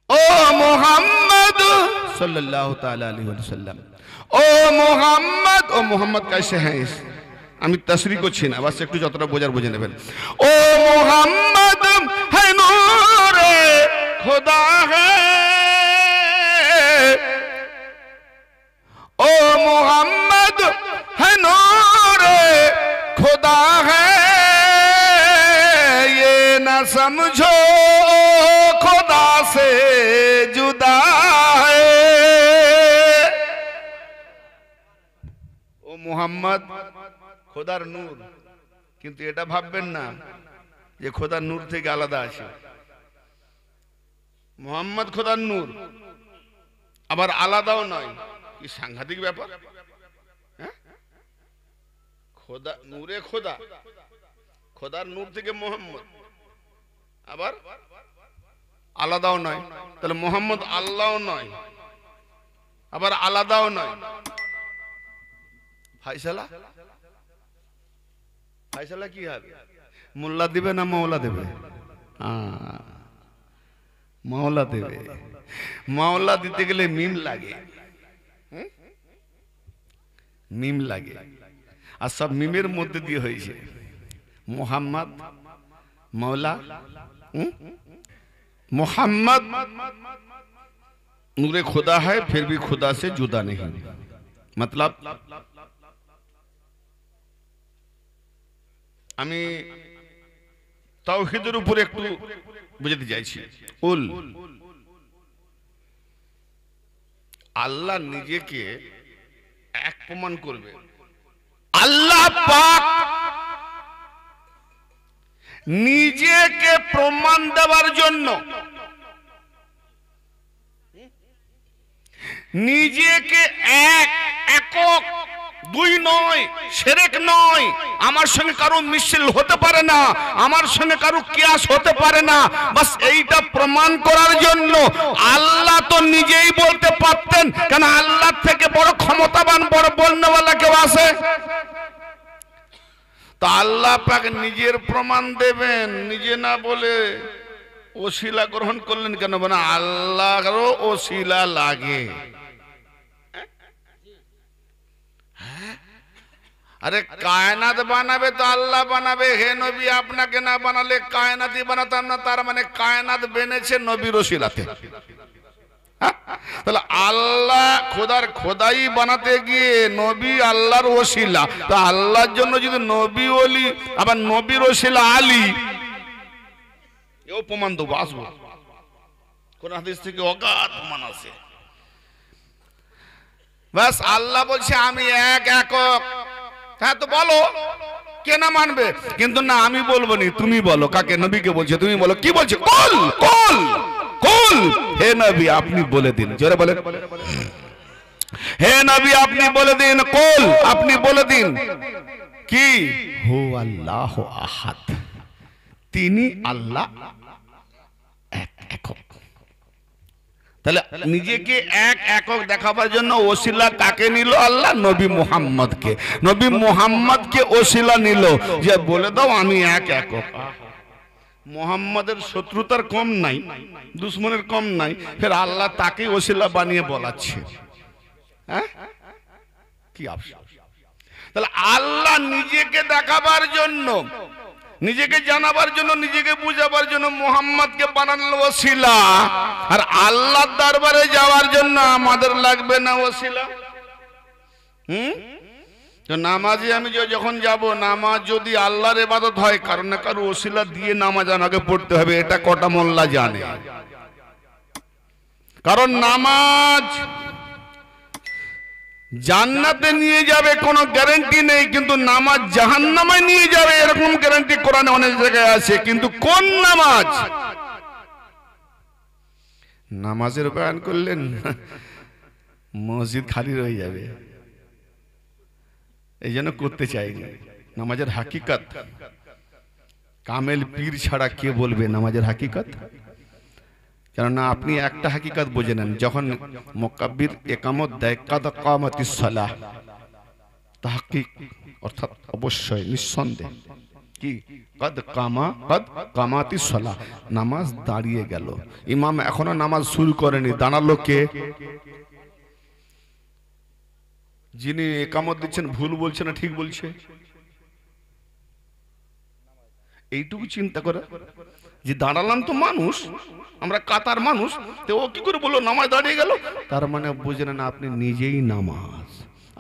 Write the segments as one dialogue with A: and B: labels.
A: ओ मोहम्मद सल्लल्लाहु ताला अलैहि वसल्लम, ओ मोहम्मद कैसे हैं इस আমি তসরি করছি না, বাস একটু যতটা বোঝার বুঝে নেবেন। ও মোহাম্মদ है नूरे खुदा है, ओ मोहम्मद है नूरे खुदा है, ये न समझो खुदा से जुदा है। ओ मोहम्मद খোদার নূর, কিন্তু এটা ভাববেন না যে খোদার নূর থেকে আলাদা আছে। মোহাম্মদ খোদার নূর, আবার আলাদাও নয়। কি সাংঘাতিক ব্যাপার! খোদা নূরে খোদা, খোদার নূর থেকে মোহাম্মদ, আবার আলাদাও নয়। তাহলে মোহাম্মদ আল্লাহও নয়, আবার আলাদাও নয়। ফাইসালা ফাইসালা কি হবে? মোল্লা দিবে না মওলা দেবে? মওলা দেবে। মওলা দিতে গেলে মিম লাগে, মিম লাগে, আর সব মিমের মধ্যে দিয়ে হয়েছে। মোহাম্মদ মওলা, मोहम्मद नूरे खुदा है फिर भी खुदा से जुदा नहीं। मतलब আমি তাওহীদের উপরে একটু বুঝাতে চাইছি। কুল, আল্লাহ নিজেকে এক প্রমাণ করবে। আল্লাহ পাক নিজেকে প্রমাণ দেওয়ার জন্য নিজেকে এক, একক, দুই নয়, শিরক নয়, আমার সঙ্গে কারো মিশল হতে পারে না, আমার সঙ্গে কারো কিয়াস হতে পারে না। বাস এইটা প্রমাণ করার জন্য আল্লাহ তো নিজেই বলতে পারতেন, কেন আল্লাহ থেকে বড় ক্ষমতাবান, বড় বলনেওয়ালা কেউ আছে? তো আল্লাহ পাক নিজের প্রমাণ দেবেন, নিজে না বলে ওসিলা গ্রহণ করলেন কেন? মানে আল্লাহরও ওসিলা লাগে। আরে কায়নাত বানাবে তো আল্লাহ বানাবে, হে নবী আপনাকে না বানালে কায়নাতই বানাতাম না, তার মানে কায়নাত বেনেছে নবীর ওসিলাতে। তাহলে আল্লাহ খোদার খোদাই বানাতে গিয়ে নবী আল্লাহর ওসিলা, তো আল্লাহর জন্য যদি নবী ওলি আবার নবীর ওসিলা আলী, এও প্রমাণ দেবো, আসবো কোন হাদিস থেকে অগাধ প্রমাণ আছে। বাস আল্লাহ বলছে আমি এক, একক। হ্যাঁ তো বলো, কে না মানবে? কিন্তু না, আমি বলবো নি, তুমি বলো। কাকে? নবীকে বলছে, তুমি বলো। কি বলছে? কুল কুল কুল, হে নবী আপনি বলে দিন। জোরে বলেন, হে নবী আপনি বলে দিন, কুল আপনি বলে দিন কি? হু আল্লাহ আহাদ, তিনি আল্লাহ এক, একক। তাহলে নিজেকে এক, একক দেখাবার জন্য ওসিলা কাকে নিল আল্লাহ? নবী মুহাম্মদকে। নবী মুহাম্মদকে ওসিলা নিল যে বলে দাও আমি এক, একক। মুহাম্মাদের শত্রুতার কম নাই, দুশ্মনের কম নাই, ফের আল্লাহ তাকে ওসিলা বানিয়ে বলাচ্ছে। হ্যাঁ, কি আফসোস! তাহলে আল্লাহ নিজেকে দেখাবার জন্য, নিজেকে জানাবার জন্য, নিজেকে বুঝাবার জন্য মুহাম্মদকে বানানো ওসিলা, আর আল্লাহর দরবারে যাওয়ার জন্য আমাদের লাগবে না ওসিলা? তো নামাজে আমি যখন যাব, নামাজ যদি আল্লাহর ইবাদত হয়, কারণ না কারো ওসিলা দিয়ে নামাজ আমাকে পড়তে হবে। এটা কটা মোল্লা জানে? কারণ নামাজ জান্নাতে নিয়ে যাবে কোনো গ্যারান্টি নেই, কিন্তু নামাজ জাহান্নামে নিয়ে যাবে এরকম গ্যারান্টি কোরআনে অনেক জায়গায় আছে। কিন্তু কোন নামাজ? নামাজের বয়ান করলেন মসজিদ খালি রয়ে যাবে, এই জন্য করতে চাইনি। নামাজের হাকিকত কামেল পীর ছাড়া কে বলবে নামাজের হাকিকত? কেননা আপনি একটা হাকিকত বুঝে নেন, যখন মুকাব্বির ইকামত দেয় কাদ কামাতিস সালাহ, তাহকিক অর্থাৎ অবশ্যই নিঃসন্দেহ কি কদ কামাতিস সালাহ, নামাজ দাঁড়িয়ে গেল। ইমাম এখনো নামাজ শুরু করেনি, দাঁড়ালো কে? যিনি একামত দিচ্ছেন ভুল বলছে না ঠিক বলছে? এইটুকু চিন্তা করে যে দাঁড়ালাম তো মানুষ, আমরা কাতার মানুষ, তো ও কি করে বললো নামাজ দাঁড়িয়ে গেল? তার মানে বুঝলেন না, আপনি নিজেই নামাজ,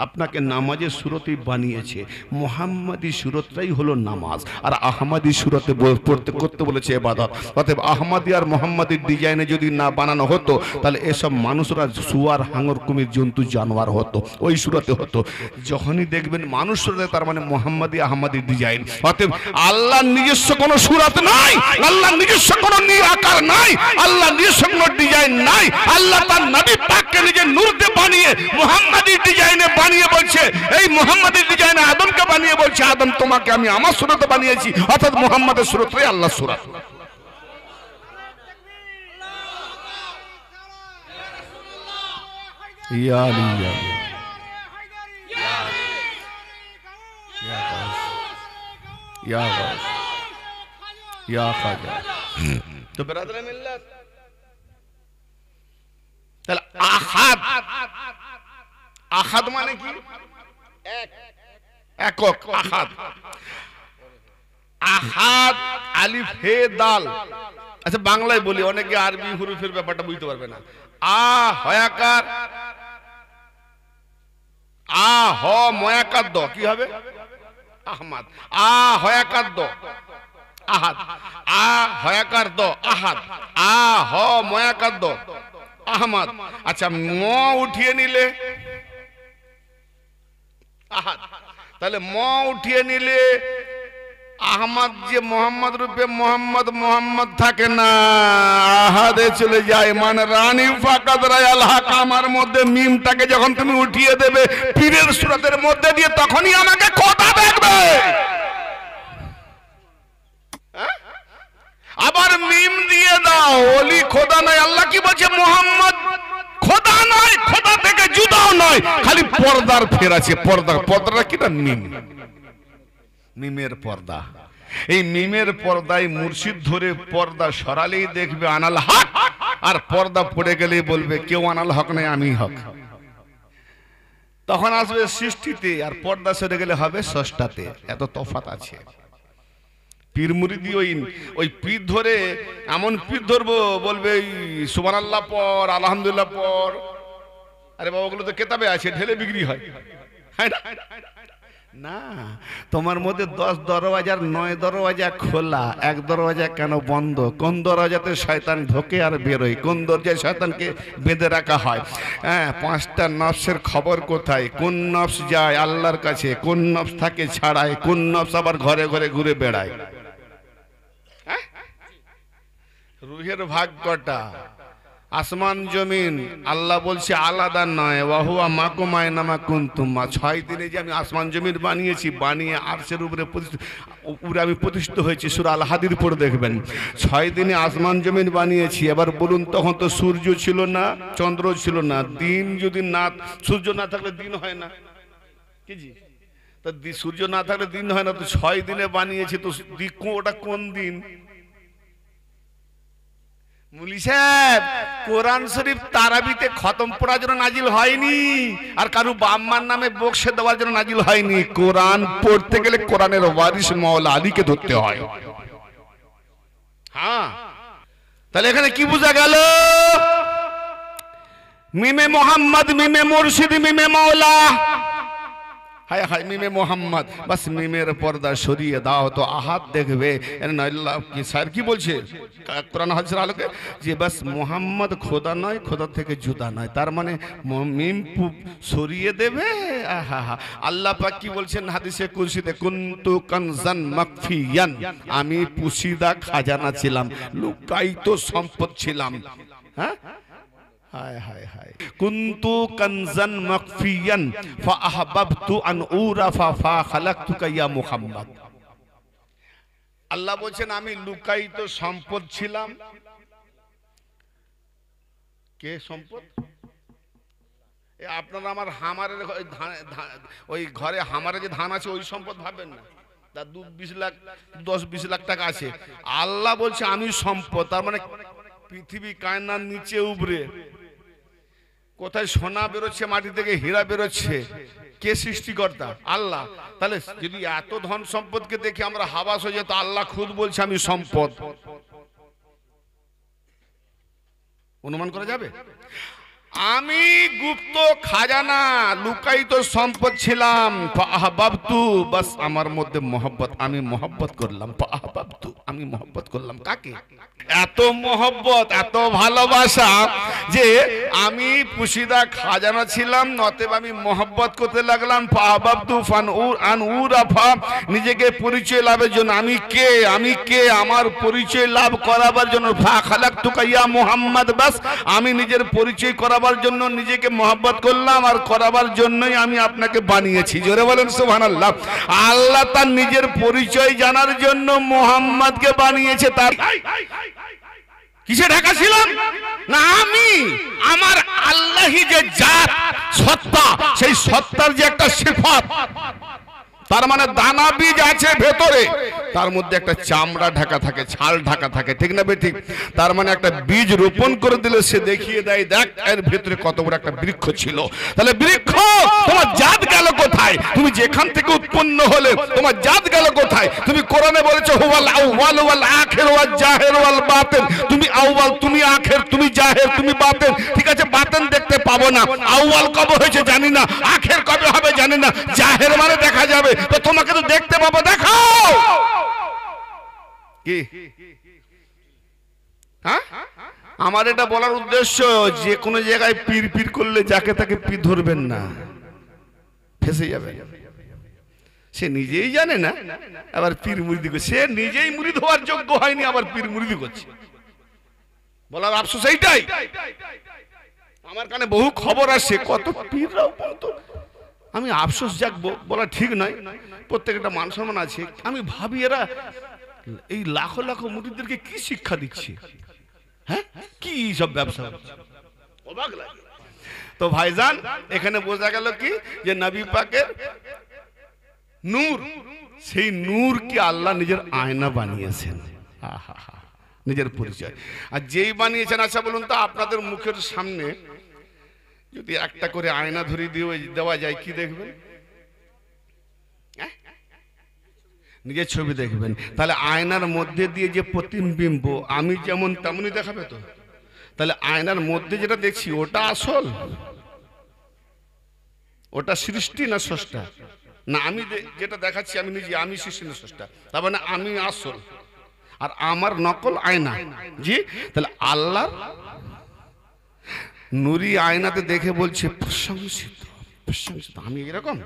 A: আপনাকে নামাজের সুরতেই বানিয়েছে। মুহাম্মাদি সুরতটাই হলো নামাজ, আর আহমদি সুরতে পড়তে করতে বলেছে ইবাদত। অতএব আহমদি আর মুহাম্মাদির ডিজাইনে যদি না বানানো হতো, তাহলে এসব মানুষরা সুয়ার, হাঙর, কুমির, জন্তু, জানোয়ার হতো, ওই সুরতে হতো। যখনই দেখবেন মানুষ সুরতে, তার মানে মুহাম্মাদি আহমদি ডিজাইন। অতএব আল্লাহর নিজস্ব কোনো সুরত নাই, আল্লাহর নিজস্ব কোনো আকার নাই, আল্লাহর নিজস্ব কোনো ডিজাইন নাই। আল্লাহ তার নবী পাককে নিজের নূর দিয়ে বানিয়ে মুহাম্মাদি ডিজাইনে বানিয়ে বলছে, এই মুহাম্মাদের ডিজাইনে আদমকে বানিয়ে বলছে, আদম তোমাকে আমি আমার সুরতে বানিয়েছি। অর্থাৎ মুহাম্মাদের সুরতই আল্লাহর সুরত। ইয়া আলী ইয়া গাউস ইয়া খাজা। তো ব্রাদার মিল্লাত, তাহলে আহাদ, আহাদ মানে কি? এক, একক, আহাদ। আহাদ আলিফ হে দাল। আচ্ছা বাংলায় বলি, অনেকে আরবি হুরুফের ব্যাপারটা বুঝতে পারবে না। আ হয়াকার, আ হ ময়াকার দ, কি হবে? আহমদ। আ হয়াকার দ, আহাদ। আ হয়াকার দ, আহাদ। আ হ ময়াকার দ, আহমদ। আচ্ছা ম উঠিয়ে নিলে আহাদ, তাহলে ম উঠিয়ে নিলে আহমদ যে মোহাম্মদ রূপে মোহাম্মদ, মোহাম্মদ থাকে না, আহাদে চলে যায়। মানে রানী ফাকাদ রায়াল হাকামার মধ্যে মিমটাকে যখন তুমি উঠিয়ে দেবে পীরের সুরতের মধ্যে দিয়ে, তখনই আমাকে খোদা দেখবে। আবার মিম দিয়ে দাও, ওলি খোদা নয়। আল্লাহ কি বলছে? মোহাম্মদ খোদা নয়, খোদা থেকে জুদাও নয়, খালি পর্দার ফের আছে। পর্দাটা কি না? মিম, মিমের পর্দা। এই মিমের পর্দায় মুর্শিদ ধরে পর্দা সরালেই দেখবে আনাল হক, আর পর্দা পড়ে গেলেই বলবে কেউ আনাল হক নয়, আমি হক। তখন আসবে সৃষ্টিতে, আর পর্দা সরে গেলে হবে স্রষ্টাতে। এত তফাৎ আছে। পীর মুরিদি ওই পীর ধরে এমন পীর ধরবো, বলবে সুবহানাল্লাহ পর, আলহামদুলিল্লাহ পর। আরে বাবা, ওগুলো তো কেতাবে আছে, ঢেলে বিক্রি হয় না। তোমার মধ্যে 10 দরওয়াজার 9 দরওয়াজা খোলা, এক দরওয়াজা কেন বন্ধ? কোন দরওয়াজাতে শয়তান ঢোকে আর বেরোয়? কোন দরজায় শয়তানকে বেঁধে রাখা হয়? হ্যাঁ, 5টা নফসের খবর কোথায়? কোন নফস যায় আল্লাহর কাছে, কোন নফস থাকে ছাড়ায়, কোন নফস আবার ঘরে ঘরে ঘুরে বেড়ায়? রুহের ভাগ কটা? আসমান জমিন আল্লাহ বলছে আলাদা নয়। ওয়াহুয়া মাকুম আইনামা কুনতুম। 6 দিনে যে আমি আসমান জমিন বানিয়েছি, বানিয়ে আরশের উপরে আমি প্রতিষ্ঠিত হয়েছি। সূরা আল হাদীদ পড়ে দেখবেন, 6 দিনে আসমান জমিন বানিয়েছি। এবার বলুন, তখন তো সূর্য ছিল না, চন্দ্র ছিল না, দিন যদি না, সূর্য না থাকলে দিন হয় না, কি জি? তো সূর্য না থাকলে দিন হয় না। তো 6 দিনে বানিয়েছি, তো ওটা কোন দিন? মুলি সাহেব, কোরআন শরীফ তারাবিতে খতম পড়ার জন্য নাজিল হয়নি, আর কারু বাম্মার নামে বক্সে দেওয়ার জন্য নাজিল হয়নি। কোরআন পড়তে গেলে কোরআনের ওয়ারিস মাওলা আলীকে ধরতে হয়। হ্যাঁ, তাহলে এখানে কি বোঝা গেল? মিমে মোহাম্মদ, মিমে মুর্শিদ, মিমে মাওলা। হায় হায়, মিমে মোহাম্মদ, বাস মিমের পর্দা সরিয়ে দাও তো আহাদ দেখবে। কি স্যার কি বলছে কোরআন হাদিসের আলোকে? যে বাস মোহাম্মদ খোদা নয়, খোদা থেকে জুদা নয়। তার মানে মিম সরিয়ে দেবে। আল্লাহ পাক কি বলছেন হাদিসে কুরসিতে? কুনতু কানজান মাকফিয়ান, আমি পুশিদা খাজানা ছিলাম, লুকায়িত সম্পদ ছিলাম। হ্যাঁ, হায় হায় হায়। কুনতু কানজান মাকফিয়ান ফাআহবাবতু আন উরাফা ফাখালাকতুকা ইয়া মুহাম্মদ। আল্লাহ বলেন আমি লুকায়িত সম্পদ ছিলাম। কে সম্পদ? আপনারা আমার হামারের ওই ঘরে হামারে যে ধান আছে ওই সম্পদ ভাববেন না। তার 2-20 লাখ 10-20 লাখ টাকা আছে, আল্লাহ বলছে আমি সম্পদ। তার মানে পৃথিবী কায়নার নিচে উপরে কোথায় সোনা বেরোচ্ছে, মাটি থেকে হীরা বেরোচ্ছে, কে সৃষ্টিকর্তা? আল্লাহ। তাহলে যদি এত ধন সম্পদকে দেখে আমরা হাবাস হয়ে যেত, আল্লাহ খুদ বলছে আমি সম্পদ, অনুমান করা যাবে? আমি গুপ্ত খাজানা লুকায়িত সম্পদ ছিলাম, ফাহবাবতু, বাস আমার মধ্যে মহব্বত, আমি মহব্বত করলাম, ফাহবাবতু, আমি মহব্বত করলাম। কাকে? এত মহব্বত, এত ভালোবাসা যে আমি পুশিদা খাজানা ছিলাম, অতএব আমি মহব্বত করতে লাগলাম। ফাহবাবতু আন উরাফা, নিজেকে পরিচয় লাভের জন্য। আমি কে, আমি কে, আমার পরিচয় লাভ করাবার জন্য। ফা খালাকতুকা ইয়া মুহাম্মদ, বাস আমি নিজের পরিচয় করাবার জন্য নিজেকে মহব্বত করলাম, আর করাবার জন্যই আমি আপনাকে বানিয়েছি। জোরে বলেন সুবহানাল্লাহ। আল্লাহ তার নিজের পরিচয় জানার জন্য মুহাম্মদকে বানিয়েছে। তার কিসে ঢাকা ছিলাম না, আমি আমার আল্লাহই যে জাত সত্তা, সেই সত্তার যে একটা সিফাত, তার মানে দানা বীজ আছে ভেতরে, তার মধ্যে একটা চামড়া ঢাকা থাকে, ছাল ঢাকা থাকে, ঠিক না বেঠিক? তার মানে একটা বীজ রোপণ করে দিলে সে দেখিয়ে দেয়, দেখ এর ভেতরে কত বড় একটা বৃক্ষ ছিল। তাহলে বৃক্ষ, তোমার জাত গেল কোথায়? তুমি যেখান থেকে উৎপন্ন হলে তোমার জাত গেল কোথায়? তুমি কোরআনে বলেছো হুয়াল আউয়াল ওয়াল আখির ওয়াল জাহির ওয়াল বাতিন, তুমি আউয়াল, তুমি আখির, তুমি জাহির, তুমি বাতিন। ঠিক আছে, বাতিন দেখতে পাবো না, আউয়াল কবে হয়েছে জানি না, আখির কবে হবে জানি না, জাহির মানে দেখা যাবে, তো তোমাকে তো দেখতে পাবো, দেখাও। কি হ্যাঁ, আমার এটা বলার উদ্দেশ্য, যে কোনো জায়গায় পীর পীর করলে যাকে তাকে পীর ধরবেন না, ফেসে যাবে। সে নিজেই জানে না, আবার পীর মুরিদি করছে। সে নিজেই মুরিদ হওয়ার যোগ্য হয়নি, আবার পীর মুরিদি করছে। বলার আফসোস এইটাই। আমার কানে বহু খবর আসে, কত পীররাও বলতো, আমি আফসোস যাক বলা ঠিক নয়, প্রত্যেকটা মান সম্মান আছে। আমি ভাবি এরা এই লাখো লাখো মুরিদদেরকে কি শিক্ষা দিচ্ছে? হ্যাঁ, কি সব ব্যবসা? অবাক লাগে। তো ভাইজান, এখানে বোঝা গেল কি, যে নবী পাকের নূর, সেই নূরকে আল্লাহ নিজের আয়না বানিয়েছেন। নিজের পরিচয়। আর যেই বানিয়েছেন, আচ্ছা বলুন তো, আপনাদের মুখের সামনে যদি একটা করে আয়না ধরিয়ে দেওয়া যায়, কি দেখবেন? নিজের ছবি দেখবেন। তাহলে আয়নার মধ্যে দিয়ে যে প্রতিবিম্ব, আমি যেমন তেমনই দেখাবে তো? তাহলে আয়নার মধ্যে যেটা দেখছি ওটা আসল, ওটা সৃষ্টি না স্রষ্টা? না, আমি যেটা দেখাচ্ছি আমি নিজে, আমি সৃষ্টি না স্রষ্টা, তার মানে আমি আসল আর আমার নকল আয়না। জি, তাহলে আল্লাহ নুরি আয়নাতে দেখে বলছে প্রশংসিত, প্রশংসিত, আমি এরকম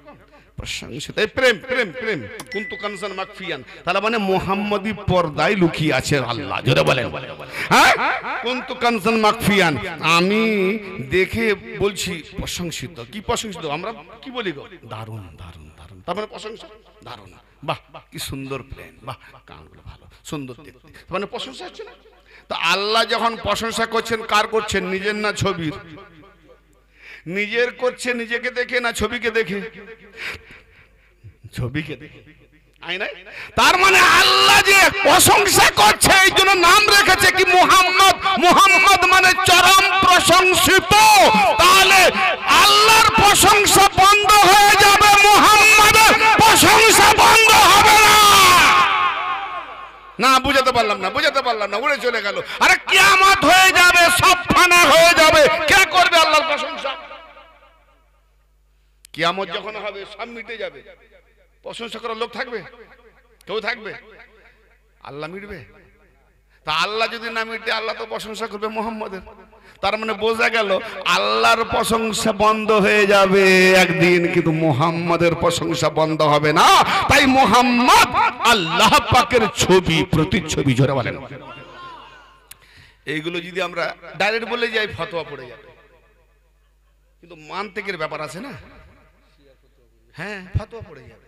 A: প্রশংসিত। এই প্রেম, প্রেম, প্রেম, কুনতু কানজান মাকফিয়ান, তাহলে মানে মুহাম্মাদি পর্দায় লুকিয়ে আছে আল্লাহ। জোরে বলেন, হ্যাঁ, কুনতু কানজান মাকফিয়ান, আমি দেখে বলছি প্রশংসিত। কি প্রশংসিত? আমরা কি বলি গো? দারুণ, দারুণ, দারুণ, তার মানে প্রশংসা, দারুণ, বাহ, কি সুন্দর প্লেন, বাহ, কানগুলো ভালো, সুন্দর দেখতে, মানে প্রশংসা হচ্ছে না? তো আল্লাহ যখন প্রশংসা করছেন, কার করছেন? নিজের না ছবির? নিজের করছে নিজেকে দেখে না ছবিকে দেখে? ছবিকে দেখে, আয়নায়। তার মানে আল্লাহ যে প্রশংসা করছে, এই জন্য নাম রেখেছে কি মুহাম্মদ। মুহাম্মদ মানে চরম প্রশংসিত। তাহলে আল্লাহর প্রশংসা বন্ধ হয়ে যাবে, মুহাম্মদের প্রশংসা বন্ধ হবে না। না, বুঝাতে পারলাম না, বুঝাতে পারলাম না, উড়ে চলে গেল। আরে কিয়ামত হয়ে যাবে, সব ফানা হয়ে যাবে, কে করবে আল্লাহর প্রশংসা? কিয়ামত যখন হবে সব মিটে যাবে, প্রশংসা করার লোক থাকবে? কেউ থাকবে? আল্লাহ মিটবে? তা আল্লাহ যদি না মিটে, আল্লাহ তো প্রশংসা করবে মুহাম্মদের। তার মানে বোঝা গেল আল্লাহর প্রশংসা বন্ধ হয়ে যাবে একদিন, কিন্তু মুহাম্মদের প্রশংসা বন্ধ হবে না। তাই মুহাম্মদ আল্লাহ পাকের ছবি, প্রতিচ্ছবি। জোরে বলেন। এইগুলো যদি আমরা ডাইরেক্ট বলে যাই, ফতোয়া পড়ে যাবে, কিন্তু মানতেকের ব্যাপার আছে না? হ্যাঁ, ফতোয়া পড়ে যাবে।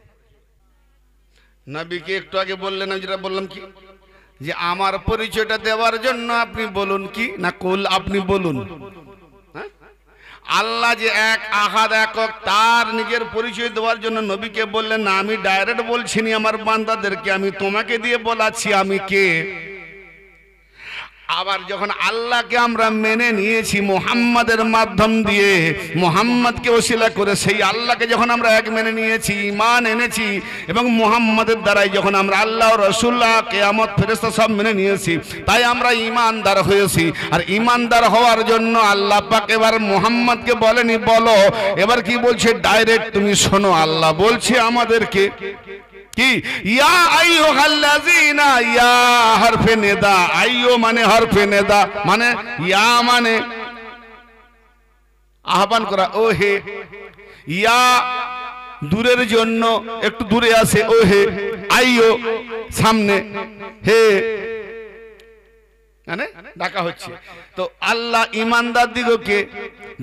A: নবীকে একটু আগে বললেন, আমি যেটা বললাম কি, যে আমার পরিচয়টা দেওয়ার জন্য আপনি বলুন কি না, কুল, আপনি বলুন। হ্যাঁ, আল্লাহ যে এক আহাদ একক, তার নিজের পরিচয় দেওয়ার জন্য নবীকে বললেন না আমি ডাইরেক্ট বলছি না আমার বান্দাদেরকে, আমি তোমাকে দিয়ে বলাচ্ছি আমি কে। আবার যখন আল্লাহকে আমরা মেনে নিয়েছি মুহাম্মাদের মাধ্যম দিয়ে, মুহাম্মাদকে ওসিলা করে সেই আল্লাহকে যখন আমরা এক মেনে নিয়েছি, ঈমান এনেছি, এবং মুহাম্মাদের দ্বারাই যখন আমরা আল্লাহ রাসূলুল্লাহ কিয়ামত ফেরেশতা সব মেনে নিয়েছি, তাই আমরা ঈমানদার হয়েছি। আর ঈমানদার হওয়ার জন্য আল্লাহ পাক এবার মুহাম্মাদকে বলেনি বলো, এবার কি বলছে ডাইরেক্ট তুমি শোনো। আল্লাহ বলছে আমাদেরকে কি, ইয়া আইয়ুহাল্লাযীনা, ইয়া হরফে নিদা, আইয়ু মানে হরফে নিদা, মানে ইয়া মানে আহ্বান করা, ও হে, ইয়া দূরের জন্য একটু দূরে আছে, ও হে, আইয়ু সামনে, হে মানে ডাকা হচ্ছে। তো আল্লাহ ঈমানদার দিগকে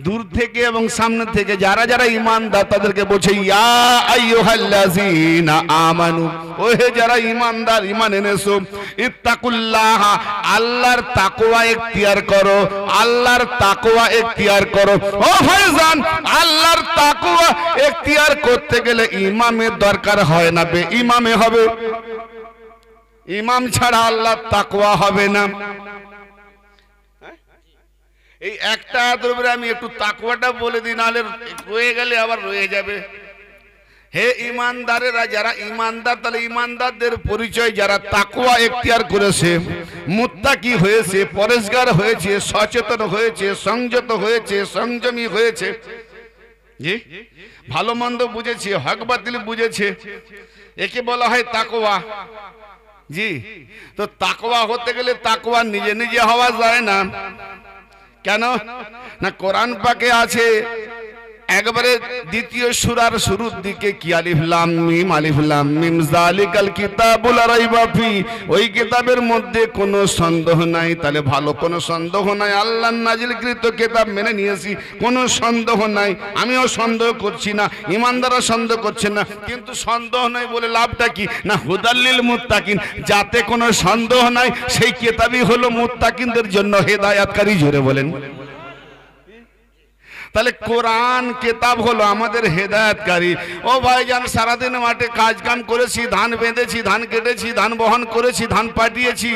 A: দূর থেকে এবং সামনে থেকে যারা যারা ঈমানদার তাদেরকে বলছে ইয়া আইয়ুহাল্লাযীনা আমানু, ও হে যারা ঈমানদার, ঈমান এনেছো, ইত্তাকুল্লাহ, আল্লাহর তাকওয়া ইখতিয়ার করো, আল্লাহর তাকওয়া ইখতিয়ার করো। ও ভাইজান, আল্লাহর তাকওয়া ইখতিয়ার করতে গেলে ইমামের দরকার হয় না, বে ইমামে হবে। ইমাম ছাড়া আল্লাহর তাকওয়া হবে না। এই একটা আয়াতের উপরে আমি একটু তাকওয়াটা বলে দিই, নাহলে রয়ে গেলে আবার রয়ে যাবে। হে ঈমানদারেরা, যারা ঈমানদার, তাহলে ঈমানদারদের পরিচয় যারা তাকওয়া ইখতিয়ার করেছে, মুত্তাকি হয়েছে, পরেশগার হয়েছে, সচেতন হয়েছে, সংযত হয়েছে, সংযমী হয়েছে, জি ভালো মন্দ বুঝেছে, হক বাতিল বুঝেছে, একে বলা হয় তাকওয়া। জি, তো তাকওয়া হতে গেলে তাকওয়া নিজে নিজে হওয়া যায় না। কেন না, কোরআন পাকে আছে একবারে দ্বিতীয় সূরার শুরুর দিকে কি, আলিফ লাম মিম, আলিফ লাম মিম যালিকাল কিতাবুল লা রাইবা ফি, ওই কিতাবের মধ্যে কোনো সন্দেহ নাই। তাহলে ভালো, কোনো সন্দেহ নাই, আল্লাহর নাজিলকৃত কিতাব মেনে নিয়েছি, কোনো সন্দেহ নাই। আমিও সন্দেহ করছি না, ঈমানদাররা সন্দেহ করছে না, কিন্তু সন্দেহ নাই বলে লাভটা কি না, হুদাল্লিল মুত্তাকিন, যাতে কোনো সন্দেহ নাই সেই কিতাবই হলো মুত্তাকিনদের জন্য হেদায়েতকারী। জোরে বলেন। তাহলে কোরআন কিতাব হলো আমাদের হেদায়েতকারী। ও ভাইজান, সারাদিন মাঠে কাজ কাম করেছি, ধান বেঁধেছি, ধান কেটেছি, ধান বহন করেছি, ধান পাঠিয়েছি,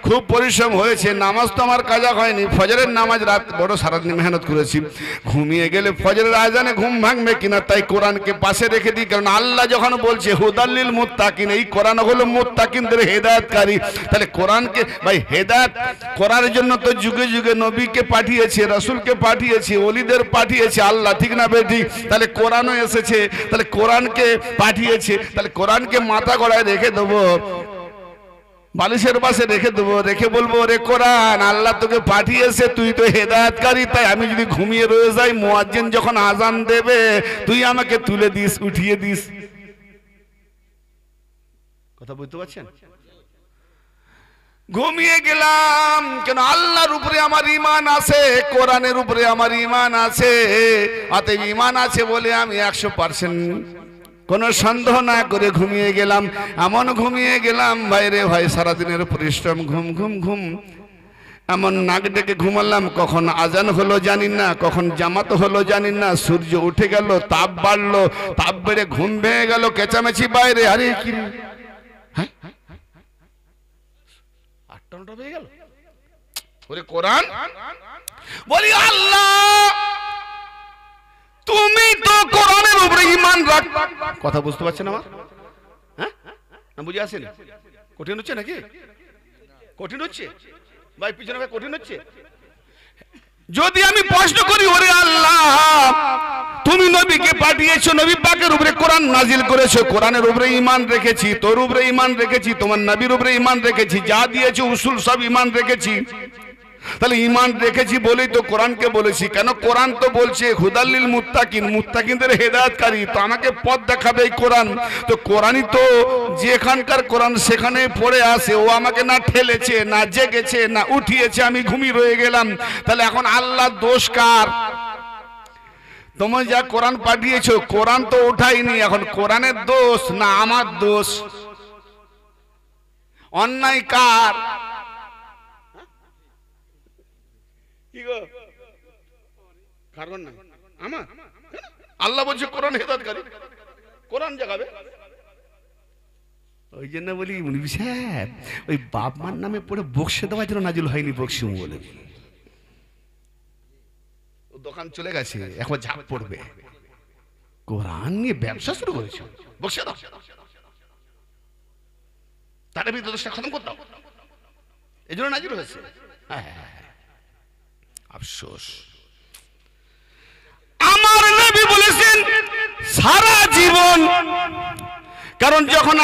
A: খুব পরিশ্রম হয়েছে। নামাজ তো আমার কাজা হয়নি, ফজরের নামাজ রাত বড় সারাদিন মেহনত করেছি। ঘুমিয়ে গেলে ফজরের আজানে ঘুম ভাঙবে কিনা, তাই কোরআনকে পাশে রেখে দিই। কারণ আল্লাহ যখন বলছে হুদাল্লিল মুত্তাকিন, এই কোরআন হলো মুত্তাকিনদের হেদায়েতকারী। তাহলে কোরআনকে ভাই হেদায়েত করার জন্য তো যুগে যুগে নবীকে পাঠিয়েছে, রাসূলকে পাঠিয়েছে, ওলিদের পাঠিয়েছে আল্লাহ, ঠিক না বেঠিক? তাহলে কোরআনও এসেছে, তাহলে কোরআনকে পাঠিয়েছে, তাহলে কোরআনকে মাথা গড়ায় রেখে দেবো, বালিশের পাশে রেখে দেবো, রেখে বলবো রে কোরআন, আল্লাহ তোকে পাঠিয়েছে, তুই তো হেদায়েতকারী, তাই আমি যদি ঘুমিয়ে রয়ে যাই, মুয়াজ্জিন যখন আজান দেবে তুই আমাকে তুলে দিস, উঠিয়ে দিস। কথা বুঝতে পারছেন? ঘুমিয়ে গেলাম কেন, আল্লাহর উপরে আমার ঈমান আছে, কোরআনের উপরে আমার ঈমান আছে, অতএব ঈমান আছে বলে আমি 100% কোনো সন্দেহ না করে ঘুমিয়ে গেলাম। এমন ঘুমিয়ে গেলাম ভাইরে ভাই, সারাদিনের পরিশ্রম, ঘুম ঘুম ঘুম, এমন নাক ডেকে ঘুমালাম, কখন আজান হলো জানি না, কখন জামাত হলো জানি না, সূর্য উঠে গেল, তাপ বাড়লো, তাপ বেড়ে ঘুম ভেঙে গেল, চেঁচামেচি বাইরে, আরে কি হ্যাঁ 8টা হয়ে গেল। ওরে কোরআন, বলি আল্লাহ তুমি তো কোরআনের উপরে ঈমান রাখ। কথা বুঝতে পারছেন আমার? হ্যাঁ না, বুঝে আসেন? কঠিন হচ্ছে নাকি? কঠিন হচ্ছে ভাই, পিছনে ভাই কঠিন হচ্ছে। যদি আমি প্রশ্ন করি, ওরে আল্লাহ তুমি নবীকে পাঠিয়েছো, নবী পাকের উপরে কোরআন নাজিল করেছো, কোরআনের উপরে ঈমান রেখেছি, তোর উপরে ঈমান রেখেছি, তোমার নবীর উপরে ঈমান রেখেছি, যা দিয়েছো উসুল সব ঈমান রেখেছি, তাহলে ঈমান রেখেছি বলেই তো কোরআনকে বলেছি। কেন, কোরআন তো বলছে হুদাল্লিল মুত্তাকিন, মুত্তাকিনদের হেদায়েতকারী, তো আমাকে পথ দেখাবে এই কোরআন। তো কোরআনই তো যেখানকার কোরআন সেখানে পড়ে আসে, ও আমাকে না ঠেলেছে, না জেগেছে, না উঠিয়েছে, আমি ঘুমিয়ে রয়ে গেলাম। তাহলে এখন আল্লাহ দোষ কার? তোমরা যা কোরআন পাঠিয়েছো, কোরআন তো ওঠাইনি, এখন কোরআনের দোষ না আমার দোষ? অন্যায় কার? কারণ না আমার আল্লাহ বলছে কোরআন হেদায়েতকারী, কোরআন জাগাবে। ওই জন্য বলি মুনিবি সাহেব ওই বাপ মার নামে পড়ে বক্সে দেওয়ার জন্য নাজিল হয়নি বক্সিম বলে। দোকান চলে গেছে, এখন ঝাঁপ পড়বে, কোরআন নিয়ে ব্যবসা শুরু করেছে, বক্সে দাও, তার ভিতরে খতম করতে দাও, এই জন্য নাজিল হয়েছে। আফসোস আমার নবী বলেছেন সারা জীবন, কারণ যখন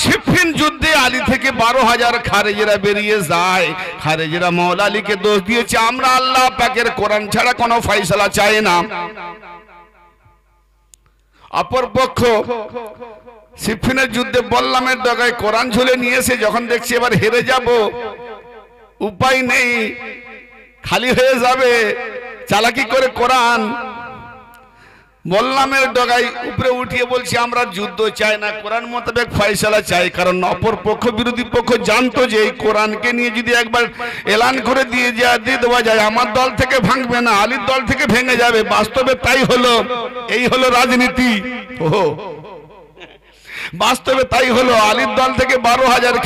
A: সিফিন যুদ্ধে আলী থেকে 12,000 খারেজেরা বেরিয়ে যায়, খারেজেরা মওলা আলীকে দোষ দিয়েছে আমরা আল্লাহ পাকের কোরআন ছাড়া কোনো ফয়সালা চাই না। অপর পক্ষ সিফিনের যুদ্ধে বল্লামের ডগায় কোরআন ঝুলে নিয়েছে, যখন দেখছি এবার হেরে যাব, উপায় নেই, খালি হয়ে যাবে, চালাকি করে কোরআন বল্লামের ডগায় উপরে উঠিয়ে বলছি আমরা যুদ্ধ চাই না, কোরআন মোতাবেক ফয়সালা চাই। কারণ অপর পক্ষ বিরোধী পক্ষ জানতো যে এই কোরআনকে নিয়ে যদি একবার এলান করে দিয়ে দেওয়া যায় আমার দল থেকে ভাঙবে না, আলীর দল থেকে ভেঙে যাবে। বাস্তবে তাই হলো, এই হলো রাজনীতি। বাস্তবে তাই হলো, আলীর দল থেকে 12,000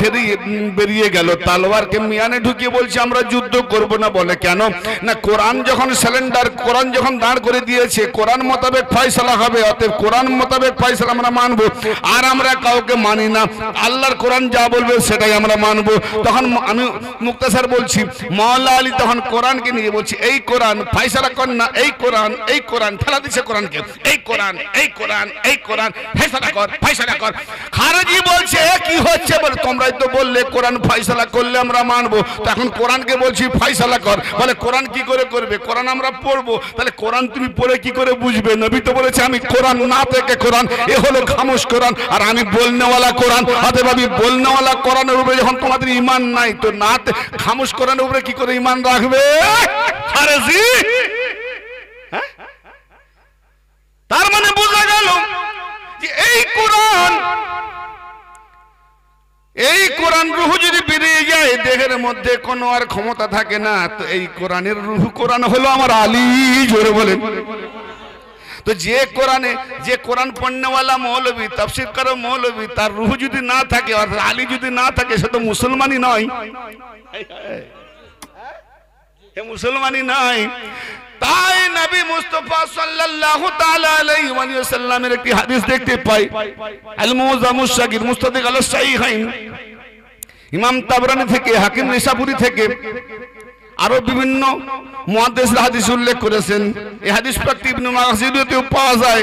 A: বেরিয়ে গেল, তালোয়ারকে মিয়ানে ঢুকিয়ে বলছে আমরা যুদ্ধ করব না। বলে কেন না, কোরআন যখন সিলিন্ডার, কোরআন যখন দাঁড় করে দিয়েছে, কোরআন মোতাবেক ফয়সালা হবে, অতএব কোরআন মোতাবেক ফয়সালা আমরা মানবো, আর আমরা কাউকে মানি না, আল্লাহর কোরআন যা বলবে সেটাই আমরা মানবো। তখন আমি মুক্তাসার বলছি, মওলা আলী তখন কোরআনকে নিয়ে বলছি এই কোরআন ফয়সালা কর না, এই কোরআন, এই কোরআন ফেলা দিচ্ছে কোরআনকে, এই কোরআন, এই কোরআন, এই কোরআন ফয়সালা কর, ফয়সালা কর। খারেজি বলছে কি হচ্ছে, বলে তোমরাই তো বললে কোরআন ফয়সালা করলে আমরা মানবো, তো এখন কোরআনকে বলছি ফয়সালা কর। বলে কোরআন কি করে করবে, কোরআন আমরা পড়বো, তাহলে কোরআন তুমি পড়ে কি করে বুঝবে? নবী তো বলেছে আমি কোরআন না থেকে কোরআন, এ হলো খামোশ কোরআন, আর আমি বলনেওয়ালা কোরআন। অতএব আমি বলনেওয়ালা কোরআনের উপরে যখন তোমাদের ঈমান নাই, তো না খামোশ কোরআনের উপরে কি করে ঈমান রাখবে? খারেজি তার মানে বোঝা গেল যে এই কোরআন, এই কোরআন রূহ যদি বেরিয়ে যায় দেহের মধ্যে কোনো আর ক্ষমতা থাকে না, তো এই কোরআনের রূহ কোরআন হলো আমার আলী। জোরে বলেন। তো যে কোরআনে, যে কোরআন পড়নেওয়ালা মৌলবী, তাফসীর করা মৌলবী, তার রূহ যদি না থাকে, আর আলী যদি না থাকে, সে তো মুসলমানই নয়, মুসলমানই নয়। তাই নবী মুস্তাফা সাল্লাল্লাহু তাআলা আলাইহি ওয়া সাল্লামের একটি হাদিস দেখতে পাই, আল মুজামুস সাগীর মুস্তাদিক আল সাহিহাইন, ইমাম তাবরানী থেকে, হাকিম নিসাপুরি থেকে, আরো বিভিন্ন মুহাদ্দিসরা হাদিস উল্লেখ করেছেন। এই হাদিস পাকটি ইবনে মাসউদেও পাওয়া যায়,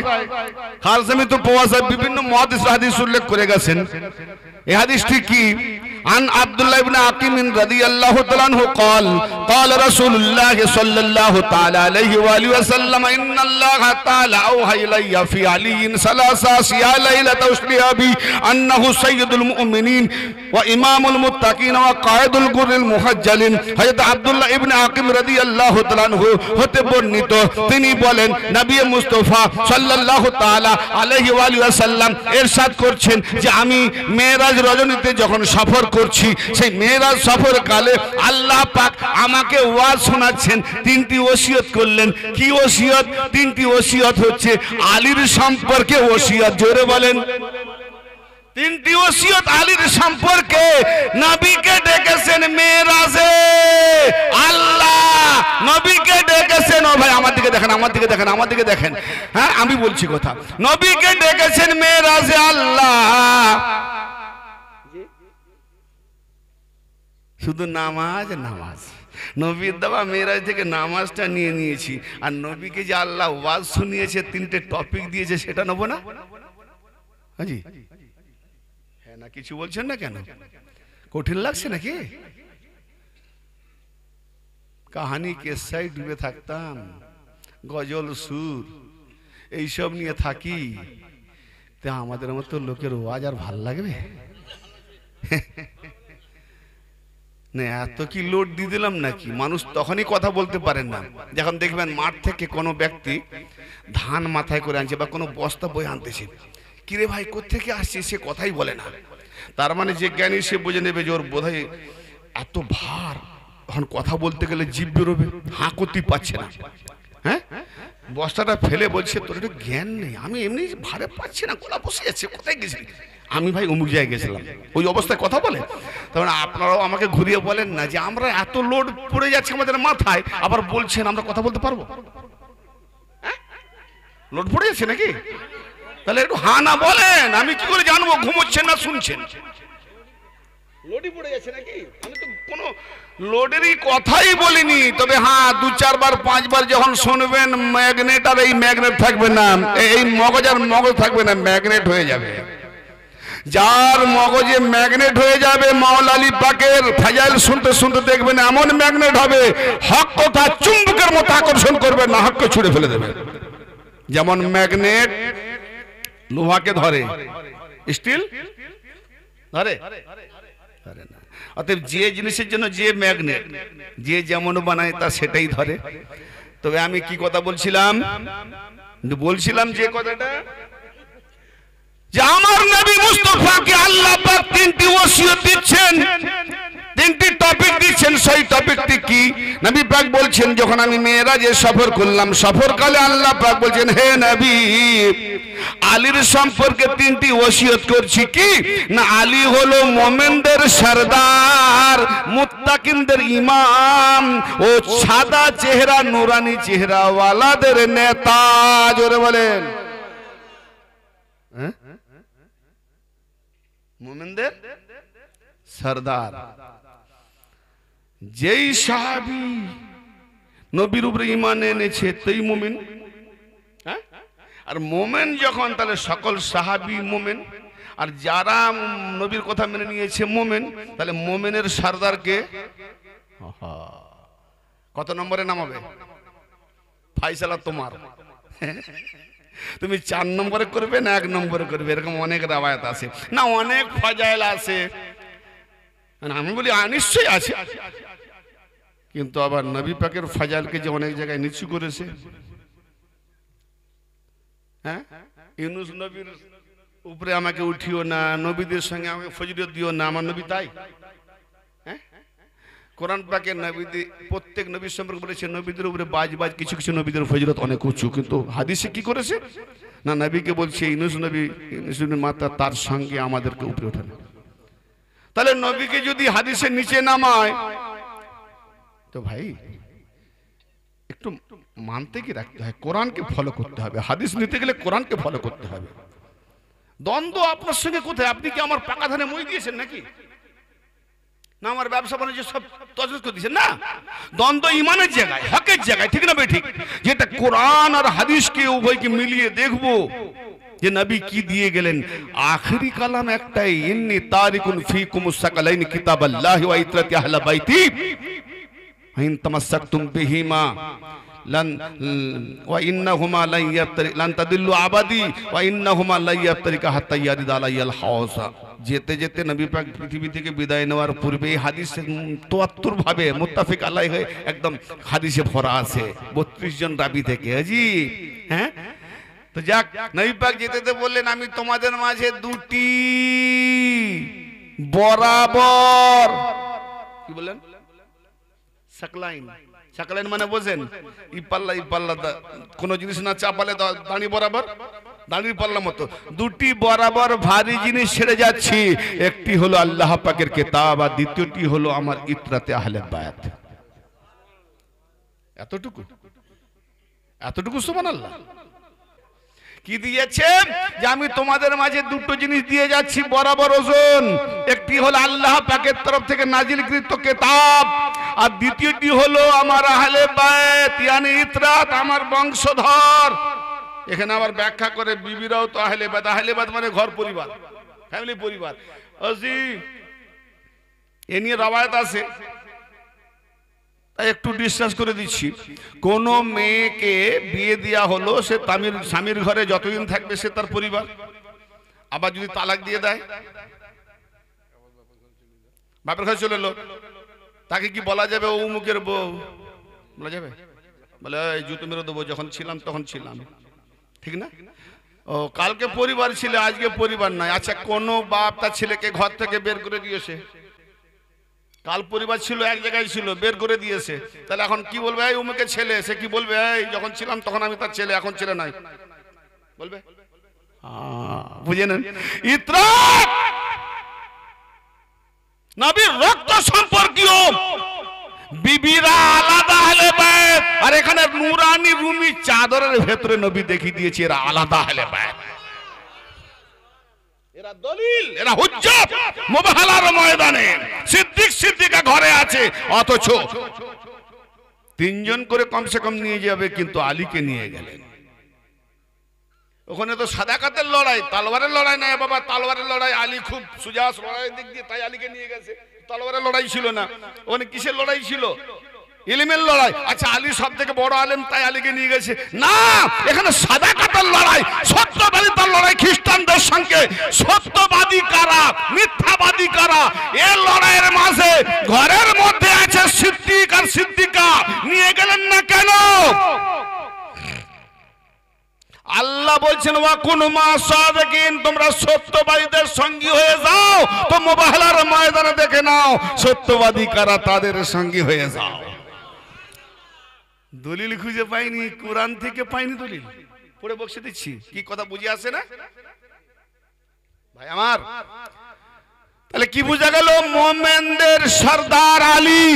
A: খারজামিতেও পাওয়া যায়, বিভিন্ন মুহাদ্দিসরা হাদিস উল্লেখ করে গেছেন। এই হাদিসটি কি? عن عبد الله بن عقيم رضي الله تعالى عنه قال قال رسول الله صلى الله تعالى عليه وآله وسلم إن الله تعالى أوحى إلي في علي ثلاثة أشياء ليلة أسري بي أنه سيد المؤمنين وإمام المتقين وقائد الغر المحجلين। হযরত আব্দুল্লাহ ইবনে আকিম রাদিয়াল্লাহু তাআলা আনহু হতে বর্ণিত, তিনি বলেন নবী মুস্তাফা সাল্লাল্লাহু তাআলা আলাইহি ওয়া আলিহি ওয়াসাল্লাম ইরশাদ করছেন যে আমি মেরাজ রজনীতে যখন সফর করছি, সেই মেরাজ সফর কালে আল্লাহ পাক আমাকে ওয়াজ শোনাচ্ছেন, তিনটি ওসিয়ত করলেন। কি ওসিয়ত? তিনটি ওসিয়ত হচ্ছে আলীর সম্পর্কে ওসিয়ত। জোরে বলেন। তিনটি ওসিয়ত আলীর সম্পর্কে। নবীকে ডেকেছেন মেরাজে, আল্লাহ নবীকে ডেকেছেন। ও ভাই আমার দিকে দেখেন, আমার দিকে দেখেন, আমার দিকে দেখেন, হ্যাঁ আমি বলছি কথা। নবীকে ডেকেছেন মেরাজে আল্লাহ। শুধু নামাজ নামাজ, নবীর দেওয়া মেরাজ থেকে নামাজটা নিয়ে নিয়েছি, আর নবীকে যে আল্লাহ ওয়াজ শুনিয়েছে, তিনটে টপিক দিয়েছে, সেটা নেব না? হাজি হ্যাঁ না, কিছু বলছেন না কেন? কঠিন লাগছে নাকি? কাহানি কেসাই ডুবে থাকতাম, গজল সুর এইসব নিয়ে থাকি, তা আমাদের মতো লোকের ওয়াজ আর ভাল লাগবে না? এত কি লোড দিয়ে দিলাম নাকি? মানুষ তখনই কথা বলতে পারেন না যখন দেখবেন মাঠ থেকে কোনো ব্যক্তি ধান মাথায় করে আনছে বা কোনো বস্তা বই আনতেছে। কিরে ভাই কোত্থেকে আসছে, সে কথাই বলে না। তার মানে যে জ্ঞানী সে বুঝে নেবে যে ওর বোধহয় এত ভার, এখন কথা বলতে গেলে জিভ বেরোবে, হাঁ করতেই পারছে না। হ্যাঁ, বস্তাটা ফেলে বলছে তোর একটু জ্ঞান নেই, আমি এমনি ভারে পাচ্ছি না, গলা বসে যাচ্ছে, কোথায় গেছিলি? আমি ভাই অমুক জায়গায় গেছিলাম। ওই অবস্থায় কথা বলে, তখন আপনারাও আমাকে ঘুরিয়ে বলেন না যে আমরা এত লোড পড়ে যাচ্ছে আমাদের মাথায়, আবার বলছেন আমরা কথা বলতে পারবো? লোড পড়ে যাচ্ছে নাকি? তাহলে একটু হা না বলেন, আমি কি করে জানবো ঘুমোচ্ছেন না শুনছেন? লোডই পড়ে যাচ্ছে নাকি? আমি তো কোনো লোডেরই কথাই বলিনি, তবে হ্যাঁ 2-4 বার 5 বার যখন শুনবেন ম্যাগনেট, আর এই ম্যাগনেট থাকবে না, এই মগজ আর মগজ থাকবে না, ম্যাগনেট হয়ে যাবে। যার মগজে ম্যাগনেট হয়ে যাবে, মাওলা আলী পাকের ফাজাইল শুনতে শুনতে দেখবেন এমন ম্যাগনেট হবে, হক কথা চুম্বকের মতো আকর্ষণ করবে, না হককে ছুঁড়ে ফেলে দেবে। যেমন ম্যাগনেট লোহাকে ধরে, স্টিল ধরে না। অতএব যে জিনিসের জন্য যে ম্যাগনেট, যে যেমন বানায় তা সেটাই ধরে। তবে আমি কি কথা বলছিলাম যে কথাটা, যে আমার নবী মুস্তাফাকে আল্লাহ পাক 3টি ওসিয়ত দিচ্ছেন, 3টি টপিক দিচ্ছেন। সেই টপিকটি কি? নবী পাক বলছেন, যখন আমি মেরাজে সফর করলাম, সফরকালে আল্লাহ পাক বলছেন, হে নবী, আলীর সম্পর্কে 3টি ওসিয়ত করছি। কি না, আলী হলো মুমিনদের সরদার, মুত্তাকিনদের ইমাম, ও সাদা চেহারা নুরানি চেহারা ওয়ালাদের নেতা। জোরে বলেন, মুমিনদের সরদার। যেই সাহাবী নবীর উপরে ঈমান এনেছে সেই মুমিন। আর মুমিন যখন, তাহলে সকল সাহাবী মুমিন, আর যারা নবীর কথা মেনে নিয়েছে মুমিন, তাহলে মুমিনের সরদারকে কত নম্বরে নামাবে? ফাইসালা তোমার। তুমি 4 নম্বরে করবে না 1 নম্বরে করবে? এরকম অনেক রাওয়ায়াত আছে না, অনেক ফাজাইল আছে। আমি বলি নিশ্চয়ই আছে, কিন্তু আবার নবী পাকের ফাজাইলকে যে অনেক জায়গায় নিচু করেছে। হ্যাঁ, ইউনুস নবীর উপরে আমাকে উঠিও না, নবীদের সঙ্গে আমাকে ফজিলত দিও না, আমার নবী তাই। হ্যাঁ, কোরআন পাকে নবীদের প্রত্যেক নবীর সম্পর্কে বলেছে নবীদের উপরে বাজ কিছু কিছু নবীদের ফজিলত অনেক উঁচু, কিন্তু হাদিসে কি করেছে না, নবীকে বলছে ইউনুস নবীর মাতা তার সঙ্গে আমাদেরকে উপরে ওঠানো। তাহলে নবীকে যদি হাদিসের নিচে নামায়, তো ভাই একটু মানতে কি রাখতে হয়, কোরআনকে ফলো করতে হবে। হাদিস নিতে গেলে কোরআনকে ফলো করতে হবে। দ্বন্দ্ব আপনার সঙ্গে কোথায়? আপনি কি আমার পাকা ধানে মই দিয়েছেন নাকি? না আমার ব্যবসা বাণিজ্য সব তজবিজ করে দিয়েছেন? না, দ্বন্দ্ব ইমানের জায়গায়, হকের জায়গায়, ঠিক না ভাই? ঠিক, যেটা কোরআন আর হাদিসকে উভয়কে মিলিয়ে দেখবো যে নবী কি দিয়ে গেলেন। আখেরি কালাম একটাই, ইন্নী তারিকুন ফীকুমুস সাকালাইন কিতাবাল্লাহি ওয়া ইতরাতি আহলি বাইতি ইন তামাসসাকতুম বিহিমা ওয়া ইন্নাহুমা লান তাদিল্লু আবাদি ওয়া ইন্নাহুমা লা ইয়াফতারিকা হাত্তা ইয়ারিদ আলাইয়াল হাওসা। যেতে যেতে নবী পাক পৃথিবী থেকে বিদায় নেওয়ার পূর্বে এই হাদিসে ৭৪ ভাবে মুত্তাফিক আলাইহি হয়ে একদম হাদিসে ভরা আছে ৩২ জন রাবী থেকে। জি হ্যাঁ, তো যাক, নবী পাক যেতে বললেন আমি তোমাদের মাঝে 2টি বরাবর, কি বললেন? সাকলাইন মানে বোঝেন, ইপাল্লা কোন জিনিস না চাপালে দাঁড়ি বরাবর, দাঁড়ির পাল্লা মতো 2টি বরাবর ভারী জিনিস ছেড়ে যাচ্ছি। একটি হলো আল্লাহ পাকের কিতাব, আর দ্বিতীয়টি হলো আমার ইতরাতে আহলে বায়াত। এতটুকু সুবহানাল্লাহ। কি দিয়েছে? যে আমি তোমাদের মাঝে 2টো জিনিস দিয়ে যাচ্ছি বরাবর ওজন। একটি হলো আল্লাহ পাকের তরফ থেকে নাজিলকৃত কিতাব, আর দ্বিতীয়টি হলো আমার আহলে বায়াত, ইয়ানি ইতরাত, আমার বংশধর। এখানে আবার ব্যাখ্যা করে বিবিরাও তো আহলে বায়াত। আহলে বায়াত মানে ঘর পরিবার, ফ্যামিলি পরিবার। জি, এ নিয়ে রাওয়ায়াত আছে, তাই একটু ডিসকাস করে দিচ্ছি। কোন মেয়েকে বিয়ে দেওয়া হলো, সে স্বামীর ঘরে যতদিন থাকবে সে তার পরিবার। আবার যদি তালাক দিয়ে দেয়, বাপের ঘরে চলে এলো, তাকে কি বলা যাবে ও মুখের বউ? বলা যাবে? বলে জুতো মেরে দেবো, যখন ছিলাম তখন ছিলাম, ঠিক না? ও কালকে পরিবার ছিল, আজকে পরিবার নাই। আচ্ছা, কোন বাপ তার ছেলেকে ঘর থেকে বের করে দিয়েছে, কাল পরিবার ছিল এক জায়গায় ছিল, বের করে দিয়েছে, তাহলে এখন কি বলবে? এই উমুকের ছেলে। সে কি বলবে? এই যখন ছিলাম তখন আমি তার ছেলে, এখন ছেলে নাই বলবে? বুঝে নেন, ইতরা নবীর রক্ত সম্পর্কীয় বিবিরা আলাদা আহলে বায়ত, আর এখানে নূরানি রুমি চাদরের ভেতরে নবী দেখিয়ে দিয়েছে এরা আলাদা আহলে বায়ত। এরা দলিল, এরা হুজ্জত মুবাহালার ময়দানে। সিদ্দিক সিদ্দিকা ঘরে আছে, অথচ তিনজন করে কমসে কম নিয়ে যাবে, কিন্তু আলীকে নিয়ে গেলেন। ওখানে তো সাদাকাতের লড়াই, তালওয়ারের লড়াই নয় বাবা, তালওয়ারের লড়াই। আলী খুব সুজাস লড়াইয়ের দিক দিয়ে, তাই আলীকে নিয়ে গেছে। তালওয়ারের লড়াই ছিল না, ওখানে কিসের লড়াই ছিল? ইলমের লড়াই। আচ্ছা, আলী সব থেকে বড় আলেম, তাই আলীকে নিয়ে গেছে? না, এখানে সাদাকাতের লড়াই, সত্যবাদিতার লড়াই। খ্রিস্টানদের সঙ্গে সত্যবাদী কারা, মিথ্যাবাদী কারা, এই লড়াইয়ের মাঝে ঘরের মধ্যে আছে সিদ্দিক আর সিদ্দিকা। নিয়ে গেলেন না কেন? আল্লাহ বলছেন ওয়াকুনু মা সাদিকিন, তোমরা সত্যবাদীদের সঙ্গী হয়ে যাও। তো মুবাহালার ময়দানে দেখে নাও সত্যবাদী কারা, তাদের সঙ্গী হয়ে যাও। দলিল খুঁজে পাইনি, কোরআন থেকে পাইনি দলিল, পড়ে বসে দিচ্ছি। কি কথা বুঝে আসে না ভাই আমার? তাহলে কি বুঝা গেল? মুমিনদের সরদার আলী,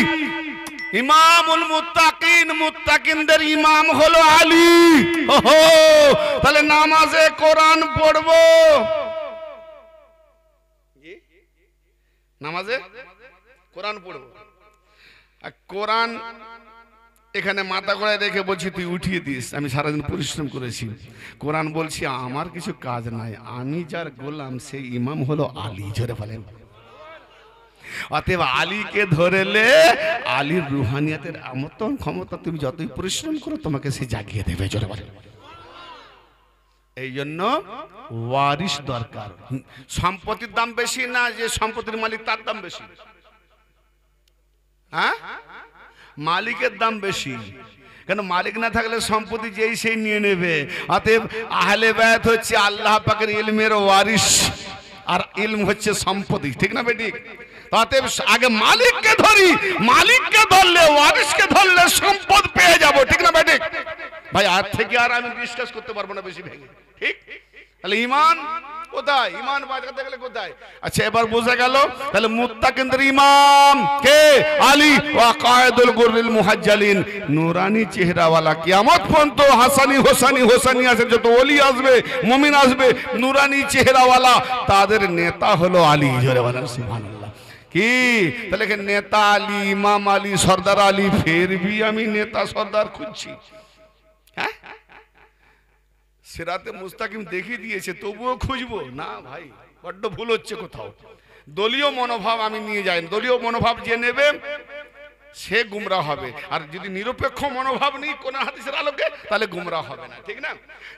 A: ইমামুল মুত্তাকিন, মুত্তাকিনদের ইমাম হলো আলী। ওহো, তাহলে নামাজে কোরআন পড়বো, নামাজে কোরআন পড়বো। আর কোরআন এখানে মাথা গড়ায় রেখে বলছি তুই উঠিয়ে দিস, আমি সারাদিন পরিশ্রম করেছি। কোরআন বলছি আমার কিছু কাজ নাই, আমি যার গোলাম সেই ইমাম হলো আলী। জোরে বলেন। অতএব আলীকে ধরেলে আলীর রুহানিয়াতের আমতন ক্ষমতা তুমি যতই পরিশ্রম করো তোমাকে সে জাগিয়ে দেবে। জোরে বলেন। এই জন্য ওয়ারিস দরকার। সম্পত্তির দাম বেশি না যে সম্পত্তির মালিক তার দাম বেশি? হ্যাঁ, মালিকের দাম বেশি। কেন? মালিক না থাকলে সম্পত্তি যেই সেই নিয়ে নেবে। অতএব আহলে বায়াত হচ্ছে আল্লাহ পাকের ইলমের ওয়ারিস, আর ইলম হচ্ছে সম্পত্তি। ঠিক না বেটি? অতএব আগে মালিককে ধরি, মালিককে ধরলে, ওয়ারিসকে ধরলে সম্পদ পেয়ে যাব। ঠিক না বেটি? ভাই আর থেকে আর আমি ডিসকাস করতে পারবো না বেশি ভেঙে। ঠিক? তাহলে ঈমান কোথায়? ঈমান বাঁচাতে গেলে কোথায়? আচ্ছা, এবার বোঝা গেল তাহলে মুত্তাকিনদের ইমাম কে? আলী। ওয়া কায়েদুল গুররিল মুহাজ্জালিন, নূরানি চেহারাওয়ালা। কিয়ামত পর্যন্ত হাসানি হোসানি, হোসানি আছে, যত ওলি আসবে, মুমিন আসবে, নূরানি চেহারাওয়ালা, তাদের নেতা হলো আলী। জোরে বলেন সুবহানাল্লাহ। কি তাহলে নেতা আলী, ইমাম আলী, সর্দার আলী, ফের ভি আমি নেতা সর্দার খুঁজছি? হ্যাঁ, সিরাতে মুস্তাকিম দেখিয়ে দিয়েছে, তবুও খুঁজবো না? ভাই বড্ড ভুল হচ্ছে কোথাও। দলীয় মনোভাব আমি নিয়ে যাই, দলীয় মনোভাব যে নেবে সে গুমরা হবে, আর যদি নিরপেক্ষ মনোভাব নিই কোন হাদিসের আলোকে, তাহলে গুমরা হবে না। ঠিক না?